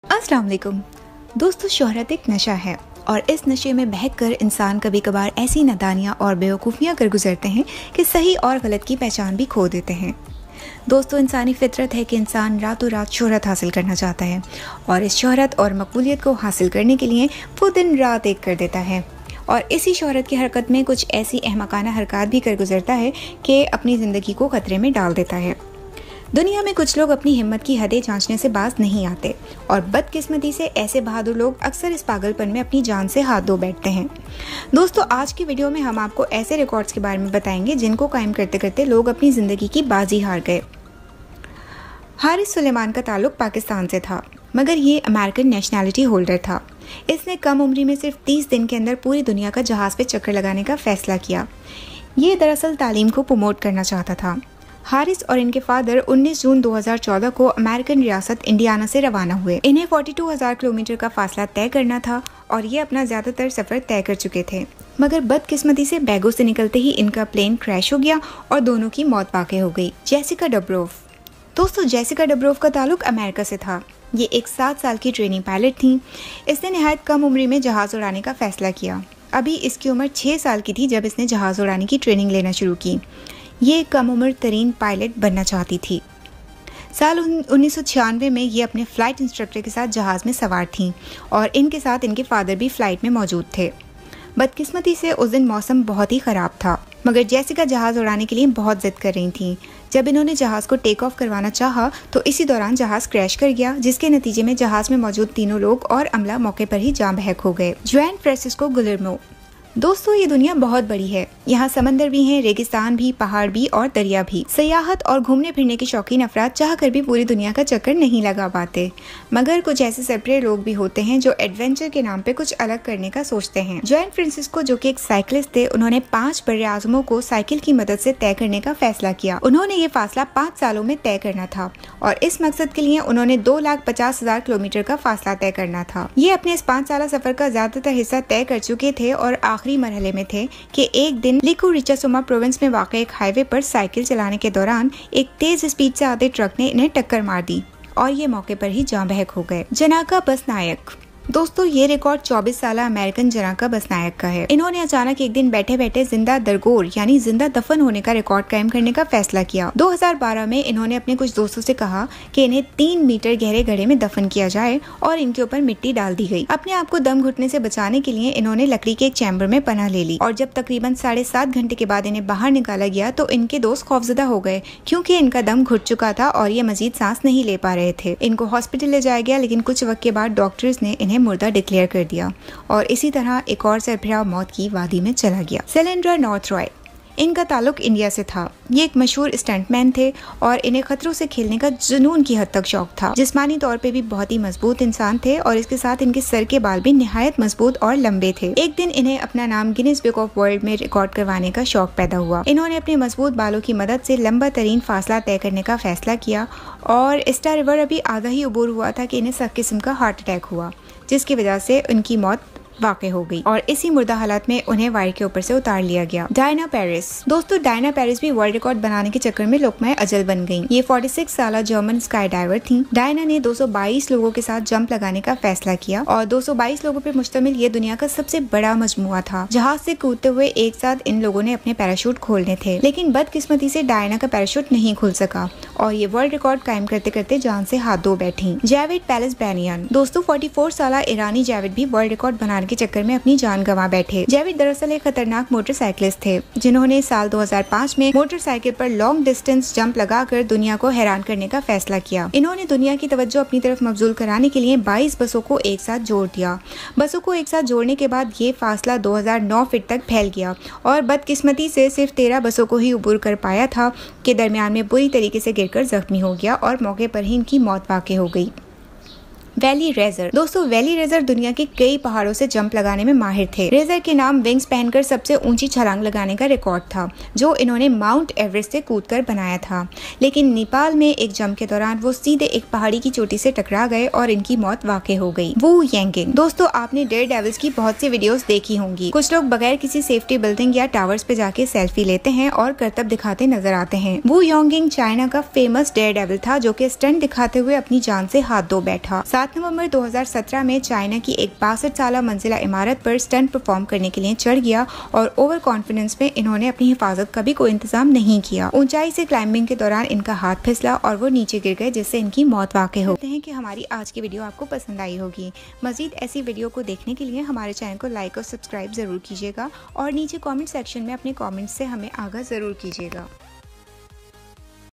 अस्सलाम वालेकुम दोस्तों, शोहरत एक नशा है और इस नशे में बहकर इंसान कभी कभार ऐसी नादानियाँ और बेवकूफ़ियाँ कर गुजरते हैं कि सही और गलत की पहचान भी खो देते हैं। दोस्तों, इंसानी फितरत है कि इंसान रातों रात शोहरत हासिल करना चाहता है और इस शोहरत और मकबूलियत को हासिल करने के लिए वो दिन रात एक कर देता है और इसी शोहरत की हरकत में कुछ ऐसी अहमकाना हरकत भी कर गुजरता है कि अपनी ज़िंदगी को खतरे में डाल देता है। दुनिया में कुछ लोग अपनी हिम्मत की हदें जांचने से बाज नहीं आते और बदकिस्मती से ऐसे बहादुर लोग अक्सर इस पागलपन में अपनी जान से हाथ धो बैठते हैं। दोस्तों, आज की वीडियो में हम आपको ऐसे रिकॉर्ड्स के बारे में बताएंगे जिनको कायम करते करते लोग अपनी ज़िंदगी की बाजी हार गए। हारिस सुलेमान का ताल्लुक पाकिस्तान से था, मगर ये अमेरिकन नेशनैलिटी होल्डर था। इसने कम उम्री में सिर्फ 30 दिन के अंदर पूरी दुनिया का जहाज़ पे चक्कर लगाने का फैसला किया। ये दरअसल तालीम को प्रमोट करना चाहता था। हारिस और इनके फादर 19 जून 2014 को अमेरिकन रियासत इंडियाना से रवाना हुए। इन्हें 42,000 किलोमीटर का फासला तय करना था और ये अपना ज़्यादातर सफ़र तय कर चुके थे, मगर बदकिस्मती से बैगों से निकलते ही इनका प्लेन क्रैश हो गया और दोनों की मौत वाक़ हो गई। जेसिका डब्रोफ। दोस्तों, जेसिका डब्रोफ का ताल्लुक अमेरिका से था। ये एक 7 साल की ट्रेनिंग पायलट थी। इसने नहायत कम उम्र में जहाज़ उड़ाने का फैसला किया। अभी इसकी उम्र 6 साल की थी जब इसने जहाज़ उड़ाने की ट्रेनिंग लेना शुरू की। ये कम उम्र तरीन पायलट बनना चाहती थी। साल 1996 में ये अपने फ़्लाइट इंस्ट्रक्टर के साथ जहाज़ में सवार थीं और इनके साथ इनके फादर भी फ़्लाइट में मौजूद थे। बदकिस्मती से उस दिन मौसम बहुत ही ख़राब था, मगर जेसिका जहाज़ उड़ाने के लिए बहुत ज़िद कर रही थी। जब इन्होंने जहाज़ को टेक ऑफ करवाना चाहा तो इसी दौरान जहाज़ क्रैश कर गया, जिसके नतीजे में जहाज़ में मौजूद तीनों लोग और अमला मौके पर ही जाँ बहक हो गए। जुआन फ्रांसिस्को गुलेर्मो। दोस्तों, ये दुनिया बहुत बड़ी है। यहाँ समंदर भी हैं, रेगिस्तान भी, पहाड़ भी और दरिया भी। सयाहत और घूमने फिरने के शौकीन अफराद चाह कर भी पूरी दुनिया का चक्कर नहीं लगा पाते, मगर कुछ ऐसे सरपरे लोग भी होते हैं जो एडवेंचर के नाम पे कुछ अलग करने का सोचते हैं। जुआन फ्रांसिस्को, जो कि एक साइकिलिस्ट थे, उन्होंने 5 बर्रे-आज़मों को साइकिल की मदद से तय करने का फैसला किया। उन्होंने ये फासला 5 सालों में तय करना था और इस मकसद के लिए उन्होंने 2,50,000 किलोमीटर का फासला तय करना था। ये अपने इस 5 साल सफर का ज्यादातर हिस्सा तय कर चुके थे और आखिरी मरहले में थे कि एक दिन लिकू रिचासोमा प्रोविंस में वाक़ एक हाईवे पर साइकिल चलाने के दौरान एक तेज स्पीड से आते ट्रक ने इन्हें टक्कर मार दी और ये मौके पर ही जाँ बहक हो गए। जनाका बसनायक। दोस्तों, ये रिकॉर्ड 24 साल अमेरिकन जनाका बसनायक का है। इन्होंने अचानक एक दिन बैठे बैठे जिंदा दरगोर यानी जिंदा दफन होने का रिकॉर्ड कायम करने का फैसला किया। 2012 में इन्होंने अपने कुछ दोस्तों से कहा कि इन्हें 3 मीटर गहरे गड्ढे में दफन किया जाए और इनके ऊपर मिट्टी डाल दी गई। अपने आप को दम घुटने से बचाने के लिए इन्होंने लकड़ी के एक चैम्बर में पनाह ले ली और जब तकरीबन 7.5 घंटे के बाद इन्हें बाहर निकाला गया तो इनके दोस्त खौफजदा हो गए, क्योंकि इनका दम घुट चुका था और ये मजीद सांस नहीं ले पा रहे थे। इनको हॉस्पिटल ले जाया गया, लेकिन कुछ वक्त के बाद डॉक्टर्स ने इन्हें मुर्दा डिक्लेयर कर दिया और इसी तरह एक और सरफराज मौत की वादी में चला गया। शैलेंद्र नॉर्थ रॉय। इनका ताल्लुक इंडिया से था। ये एक मशहूर स्टंटमैन थे और इन्हें खतरों से खेलने का जुनून की हद तक शौक था। जिस्मानी तौर पे भी बहुत ही मजबूत इंसान थे और इसके साथ इनके सर के बाल भी निहायत मजबूत और लंबे थे। एक दिन इन्हें अपना नाम गिनीज बुक ऑफ वर्ल्ड में रिकॉर्ड करवाने का शौक पैदा हुआ। इन्होंने अपने मजबूत बालों की मदद से लंबा तरीन फासला तय करने का फैसला किया और स्टार रिवर अभी आधा ही अबूर हुआ था कि इन्हें सख्त किस्म का हार्ट अटैक हुआ, जिसकी वजह से उनकी मौत वाक़ हो गई और इसी मुर्दा हालत में उन्हें वायर के ऊपर से उतार लिया गया। Diana Paris. दोस्तों, डायना पेरिस भी वर्ल्ड रिकॉर्ड बनाने के चक्कर में लुक़मा अजल बन गईं। ये 46 साल जर्मन स्काई डाइवर थीं। डायना ने 222 लोगों के साथ जंप लगाने का फैसला किया और 222 लोगों पर मुश्तमिल ये दुनिया का सबसे बड़ा मजमुआ था। जहाज से कूदते हुए एक साथ इन लोगों ने अपने पैराशूट खोलने थे, लेकिन बदकिस्मती से डायना का पैराशूट नहीं खुल सका और ये वर्ल्ड रिकॉर्ड कायम करते करते जान से हाथ धो बैठी। जैविड पैलेस-बैनियन। दोस्तों, 44 साल ईरानी जैविड भी वर्ल्ड रिकॉर्ड बनाने के चक्कर में अपनी जान गंवा बैठे। जैविड दरअसल एक खतरनाक मोटरसाइकिलिस्ट थे, जिन्होंने साल 2005 में मोटरसाइकिल पर लॉन्ग डिस्टेंस जंप लगाकर दुनिया को हैरान करने का फैसला किया। इन्होंने दुनिया की तवज्जो अपनी तरफ मबजूल कराने के लिए 22 बसों को एक साथ जोड़ दिया। बसों को एक साथ जोड़ने के बाद ये फासला 2009 फीट तक फैल गया और बदकिस्मती से सिर्फ 13 बसों को ही उबूर कर पाया था कि दरमियान में बुरी तरीके से गिरकर जख्मी हो गया और मौके पर ही इनकी मौत वाक़ हो गई। Valley razor. दोस्तों, वैली रेजर दुनिया के कई पहाड़ों से जंप लगाने में माहिर थे। रेजर के नाम विंग्स पहनकर सबसे ऊंची छलांग लगाने का रिकॉर्ड था, जो इन्होंने माउंट एवरेस्ट से कूदकर बनाया था। लेकिन नेपाल में एक जंप के दौरान वो सीधे एक पहाड़ी की चोटी से टकरा गए और इनकी मौत वाक़ हो गई। वू यांगिंग। दोस्तों, आपने डेयरडेविल्स की बहुत सी वीडियोस देखी होंगी। कुछ लोग बगैर किसी सेफ्टी बिल्डिंग या टावर्स पे जाके सेल्फी लेते हैं और करतब दिखाते नजर आते हैं। वू यांगिंग चाइना का फेमस डेयरडेविल था, जो कि स्टंट दिखाते हुए अपनी जान से हाथ धो बैठा। साथ 7 नवंबर 2017 में चाइना की एक 62 साला मंजिला इमारत पर स्टंट परफॉर्म करने के लिए चढ़ गया और ओवर कॉन्फिडेंस में इन्होंने अपनी हिफाजत का भी कोई इंतजाम नहीं किया। ऊंचाई से क्लाइंबिंग के दौरान इनका हाथ फिसला और वो नीचे गिर गए, जिससे इनकी मौत वाक़ई हो। कहते हैं कि हमारी आज की वीडियो आपको पसंद आई होगी। मजीद ऐसी वीडियो को देखने के लिए हमारे चैनल को लाइक और सब्सक्राइब जरूर कीजिएगा और नीचे कॉमेंट सेक्शन में अपने कॉमेंट्स से हमें आगाह जरूर कीजिएगा।